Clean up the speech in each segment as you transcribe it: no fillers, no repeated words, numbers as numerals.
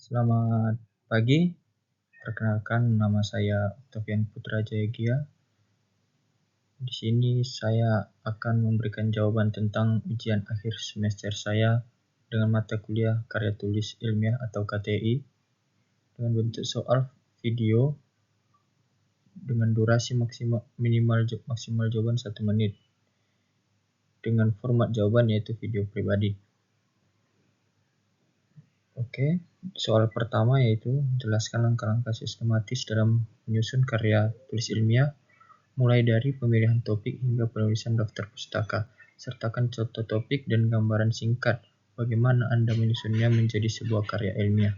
Selamat pagi, perkenalkan nama saya Octavian Putra Jayagia. Di sini saya akan memberikan jawaban tentang ujian akhir semester saya dengan mata kuliah karya tulis ilmiah atau KTI dengan bentuk soal video dengan durasi maksimal jawaban 1 menit dengan format jawaban yaitu video pribadi. Oke, soal pertama yaitu jelaskan langkah-langkah sistematis dalam menyusun karya tulis ilmiah mulai dari pemilihan topik hingga penulisan daftar pustaka. Sertakan contoh topik dan gambaran singkat bagaimana Anda menyusunnya menjadi sebuah karya ilmiah.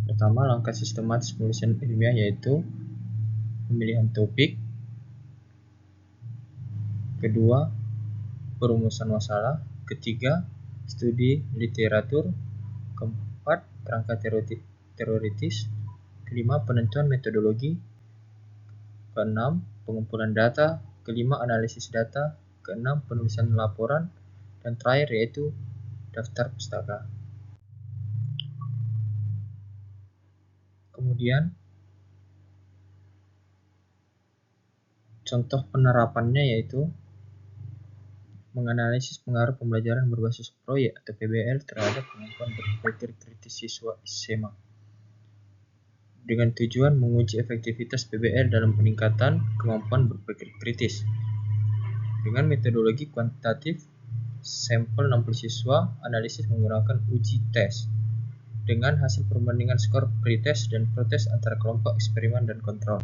Pertama, langkah sistematis penulisan ilmiah yaitu pemilihan topik. Kedua, perumusan masalah. Ketiga, studi literatur. Keempat, kerangka teoritis. Kelima, penentuan metodologi. Keenam, pengumpulan data. Kelima, analisis data. Keenam, penulisan laporan. Dan terakhir yaitu daftar pustaka. Kemudian, contoh penerapannya yaitu menganalisis pengaruh pembelajaran berbasis proyek atau PBL terhadap kemampuan berpikir kritis siswa SMA. Dengan tujuan menguji efektivitas PBL dalam peningkatan kemampuan berpikir kritis. Dengan metodologi kuantitatif, sampel 60 siswa, analisis menggunakan uji tes. Dengan hasil perbandingan skor pretest dan protest antara kelompok eksperimen dan kontrol.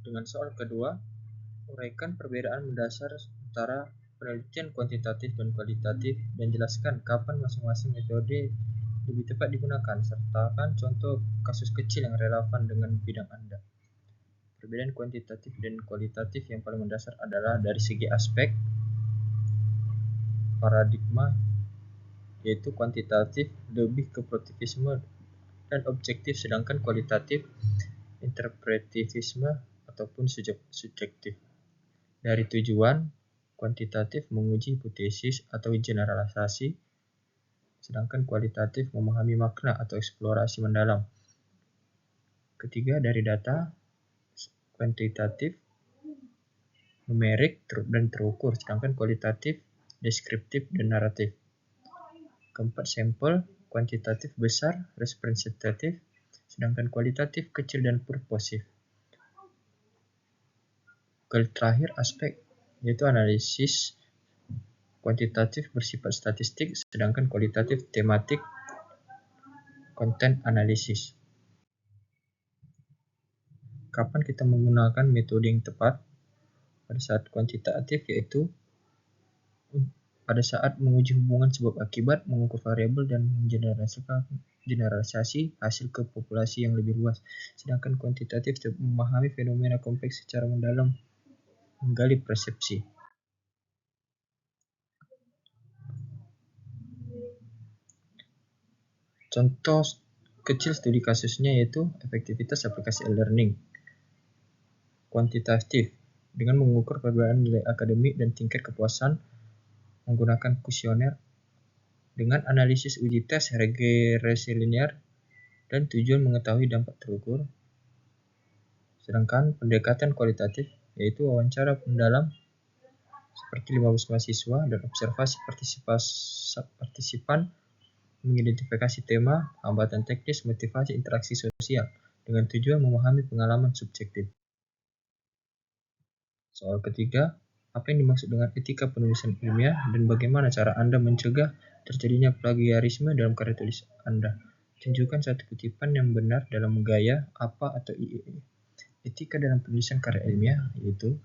Dengan soal kedua, uraikan perbedaan mendasar antara penelitian kuantitatif dan kualitatif dan jelaskan kapan masing-masing metode lebih tepat digunakan, sertakan contoh kasus kecil yang relevan dengan bidang Anda. Perbedaan kuantitatif dan kualitatif yang paling mendasar adalah dari segi aspek paradigma, yaitu kuantitatif lebih ke produktivisme dan objektif, sedangkan kualitatif interpretivisme ataupun subjektif. Dari tujuan, kuantitatif menguji hipotesis atau generalisasi, sedangkan kualitatif memahami makna atau eksplorasi mendalam. Ketiga, dari data, kuantitatif numerik dan terukur, sedangkan kualitatif deskriptif dan naratif. Keempat, sampel kuantitatif besar, representatif, sedangkan kualitatif kecil dan purposif. Terakhir, aspek yaitu analisis kuantitatif bersifat statistik, sedangkan kualitatif tematik konten analisis. Kapan kita menggunakan metode yang tepat? Pada saat kuantitatif yaitu pada saat menguji hubungan sebab akibat, mengukur variabel dan generalisasi hasil ke populasi yang lebih luas. Sedangkan kuantitatif memahami fenomena kompleks secara mendalam, menggali persepsi. Contoh kecil studi kasusnya yaitu efektivitas aplikasi e-learning. Kuantitatif dengan mengukur perbedaan nilai akademik dan tingkat kepuasan menggunakan kuesioner. Dengan analisis uji tes regresi linear dan tujuan mengetahui dampak terukur. Sedangkan pendekatan kualitatif yaitu wawancara mendalam seperti 15 mahasiswa dan observasi partisipan mengidentifikasi tema, hambatan teknis, motivasi, interaksi sosial dengan tujuan memahami pengalaman subjektif. Soal ketiga, apa yang dimaksud dengan etika penulisan ilmiah dan bagaimana cara Anda mencegah terjadinya plagiarisme dalam karya tulis Anda? Tunjukkan satu kutipan yang benar dalam gaya apa atau IEE. Etika dalam penulisan karya ilmiah yaitu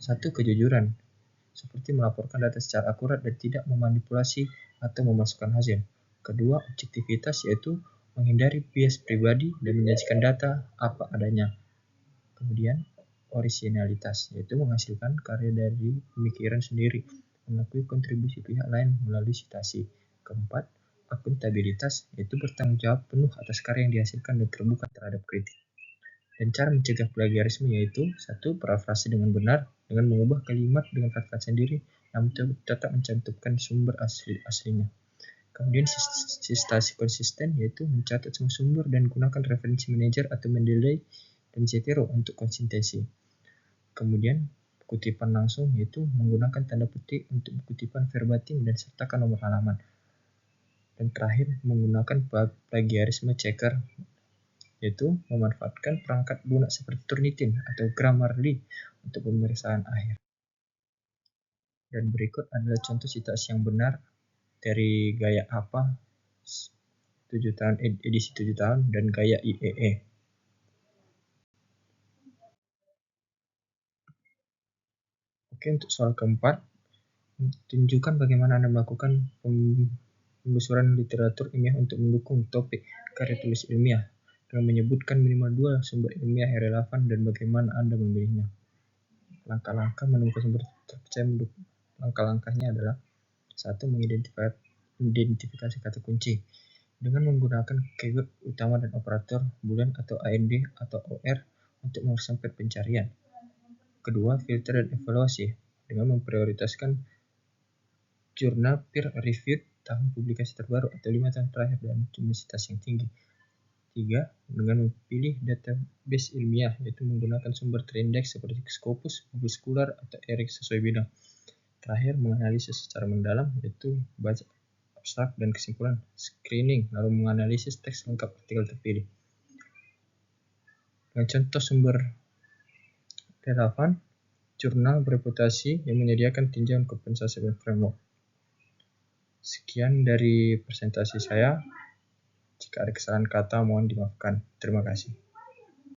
1. Kejujuran, seperti melaporkan data secara akurat dan tidak memanipulasi atau memasukkan hasil. Kedua, objektivitas, yaitu menghindari bias pribadi dan menyajikan data apa adanya. Kemudian, orisinalitas, yaitu menghasilkan karya dari pemikiran sendiri, mengakui kontribusi pihak lain melalui citasi. Keempat, akuntabilitas, yaitu bertanggung jawab penuh atas karya yang dihasilkan dan terbuka terhadap kritik. Dan cara mencegah plagiarisme yaitu 1. Parafrase dengan benar dengan mengubah kalimat dengan kata-kata sendiri namun tetap mencantumkan sumber aslinya. Kemudian sistasi konsisten, yaitu mencatat semua sumber dan gunakan referensi manager atau Mendeley dan Zotero untuk konsistensi. Kemudian kutipan langsung, yaitu menggunakan tanda petik untuk kutipan verbatim dan sertakan nomor halaman. Dan terakhir, menggunakan plagiarisme checker, yaitu memanfaatkan perangkat lunak seperti Turnitin atau Grammarly untuk pemeriksaan akhir. Dan berikut adalah contoh citasi yang benar dari gaya apa 7 tahun edisi 7 tahun dan gaya IEE. Oke, untuk soal keempat, tunjukkan bagaimana Anda melakukan penelusuran literatur ilmiah untuk mendukung topik karya tulis ilmiah dengan menyebutkan minimal 2 sumber ilmiah yang relevan dan bagaimana Anda memilihnya. Langkah-langkah menemukan sumber terpercaya. Langkah-langkahnya adalah: 1. Mengidentifikasi kata kunci dengan menggunakan keyword utama dan operator boolean atau AND atau OR untuk mempersempit pencarian. Kedua, filter dan evaluasi dengan memprioritaskan jurnal peer-reviewed, tahun publikasi terbaru atau 5 tahun terakhir, dan jumlah sitas yang tinggi. 3. Dengan memilih database ilmiah, yaitu menggunakan sumber terindeks seperti Scopus, Google Scholar, atau ERIC sesuai bidang. Terakhir, menganalisis secara mendalam, yaitu baca abstrak dan kesimpulan, screening, lalu menganalisis teks lengkap artikel terpilih. Dengan contoh sumber relevan, jurnal bereputasi yang menyediakan tinjauan kompensasi dan framework. Sekian dari presentasi saya. Jika ada kesalahan kata, mohon dimaafkan. Terima kasih.